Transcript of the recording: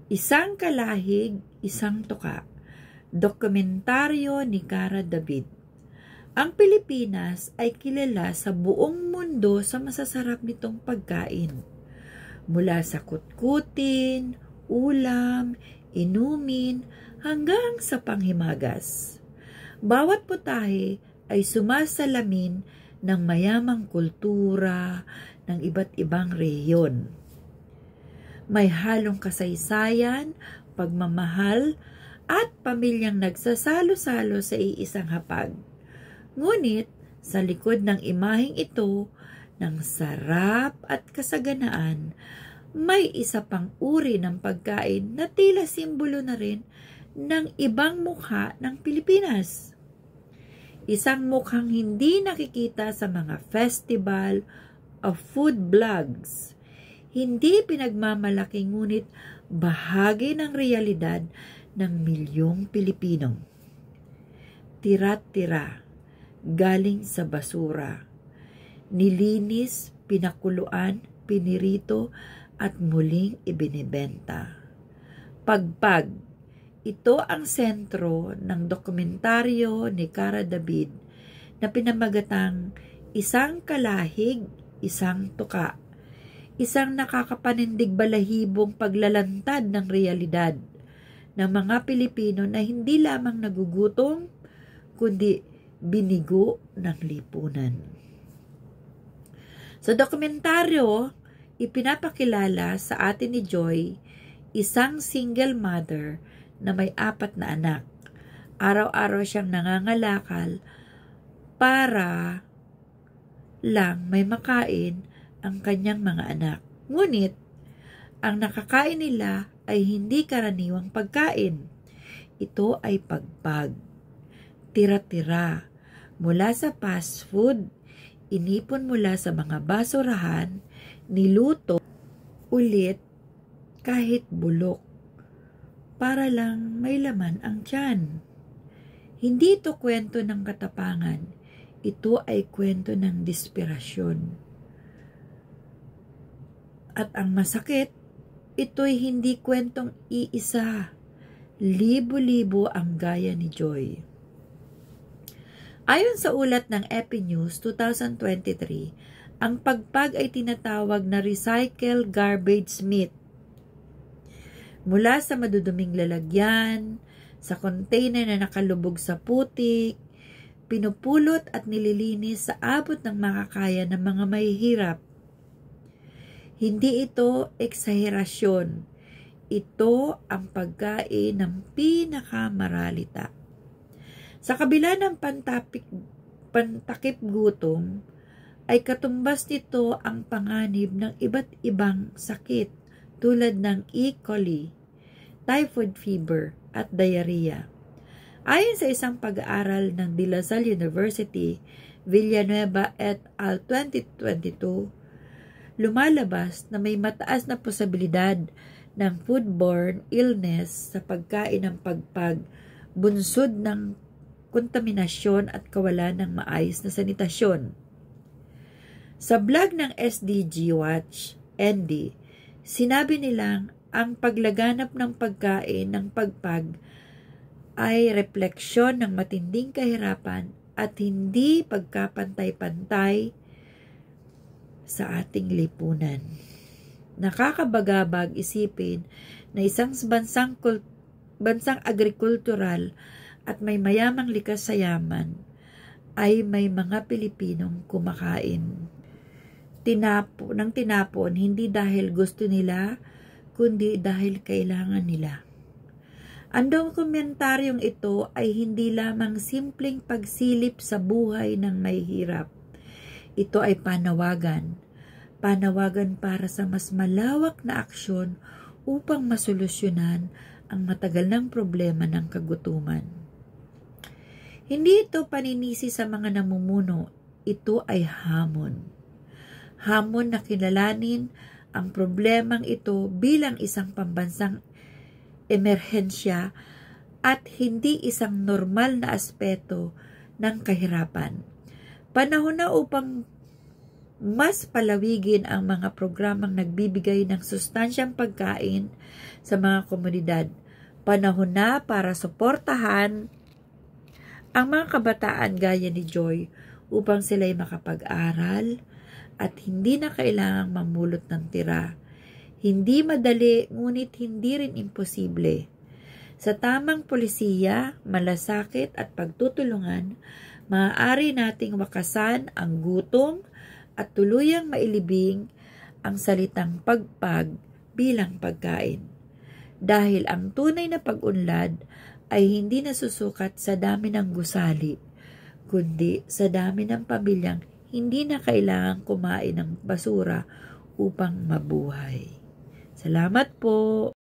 Isang kalahig, isang tuka. Dokumentaryo ni Cara David. Ang Pilipinas ay kilala sa buong mundo sa masasarap nitong pagkain. Mula sa kutkutin, ulam, inumin, hanggang sa panghimagas. Bawat putahe ay sumasalamin ng mayamang kultura ng iba't ibang rehiyon. May halong kasaysayan, pagmamahal, at pamilyang nagsasalo-salo sa iisang hapag. Ngunit, sa likod ng imaheng ito, ng sarap at kasaganaan, may isa pang uri ng pagkain na tila simbolo na rin ng ibang mukha ng Pilipinas. Isang mukhang hindi nakikita sa mga festival of food blogs. Hindi pinagmamalaki ngunit bahagi ng realidad ng milyong Pilipino. Tira-tira, galing sa basura. Nilinis, pinakuluan, pinirito, at muling ibinibenta. Pagpag, ito ang sentro ng dokumentaryo ni Cara David na pinamagatang Isang Kalahig, Isang Tuka. Isang nakakapanindig balahibong paglalantad ng realidad ng mga Pilipino na hindi lamang nagugutom, kundi binigo ng lipunan. Sa dokumentaryo, ipinapakilala sa atin ni Joy, isang single mother na may 4 na anak. Araw-araw siyang nangangalakal para lang may makain ang kanyang mga anak. Ngunit, ang nakakain nila ay hindi karaniwang pagkain. Ito ay pagpag. Tira-tira. Mula sa fast food, inipon mula sa mga basurahan, niluto ulit kahit bulok para lang may laman ang tiyan. Hindi ito kwento ng katapangan. Ito ay kwento ng desperasyon. At ang masakit, ito'y hindi kwentong iisa. Libo-libo ang gaya ni Joy. Ayon sa ulat ng Epinews 2023, ang pagpag ay tinatawag na recycle garbage meat. Mula sa maduduming lalagyan, sa container na nakalubog sa putik, pinupulot at nililinis sa abot ng makakaya ng mga mahihirap. Hindi ito eksaherasyon. Ito ang pagkain ng pinakamaralita. Sa kabila ng pantakip gutom, ay katumbas nito ang panganib ng iba't ibang sakit tulad ng E. coli, typhoid fever, at diarrhea. Ayon sa isang pag-aaral ng De La Salle University, Villanueva et al. 2022, lumalabas na may mataas na posibilidad ng foodborne illness sa pagkain ng pagpag, bunsod ng kontaminasyon at kawalan ng maayos na sanitasyon. Sa blog ng SDG Watch, ND, sinabi nilang ang paglaganap ng pagkain ng pagpag ay refleksyon ng matinding kahirapan at hindi pagkapantay-pantay sa ating lipunan. Nakakabagabag isipin na isang bansang agrikultural at may mayamang likas sa yaman ay may mga Pilipinong kumakain. Tinapon hindi dahil gusto nila, kundi dahil kailangan nila. Ang dokumentaryong ito ay hindi lamang simpleng pagsilip sa buhay ng may hirap. Ito ay panawagan para sa mas malawak na aksyon upang masolusyonan ang matagal ng problema ng kagutuman. Hindi ito paninisi sa mga namumuno, ito ay hamon. Hamon na kilalanin ang problemang ito bilang isang pambansang emerhensya at hindi isang normal na aspeto ng kahirapan. Panahon na upang mas palawigin ang mga programang nagbibigay ng sustansyang pagkain sa mga komunidad. Panahon na para suportahan ang mga kabataan gaya ni Joy upang sila'y makapag-aral at hindi na kailangang mamulot ng tira. Hindi madali, ngunit hindi rin imposible. Sa tamang polisiya, malasakit at pagtutulungan, maaari nating wakasan ang gutom at tuluyang mailibing ang salitang pagpag bilang pagkain. Dahil ang tunay na pag-unlad ay hindi nasusukat sa dami ng gusali, kundi sa dami ng pamilyang hindi na kailangang kumain ng basura upang mabuhay. Salamat po!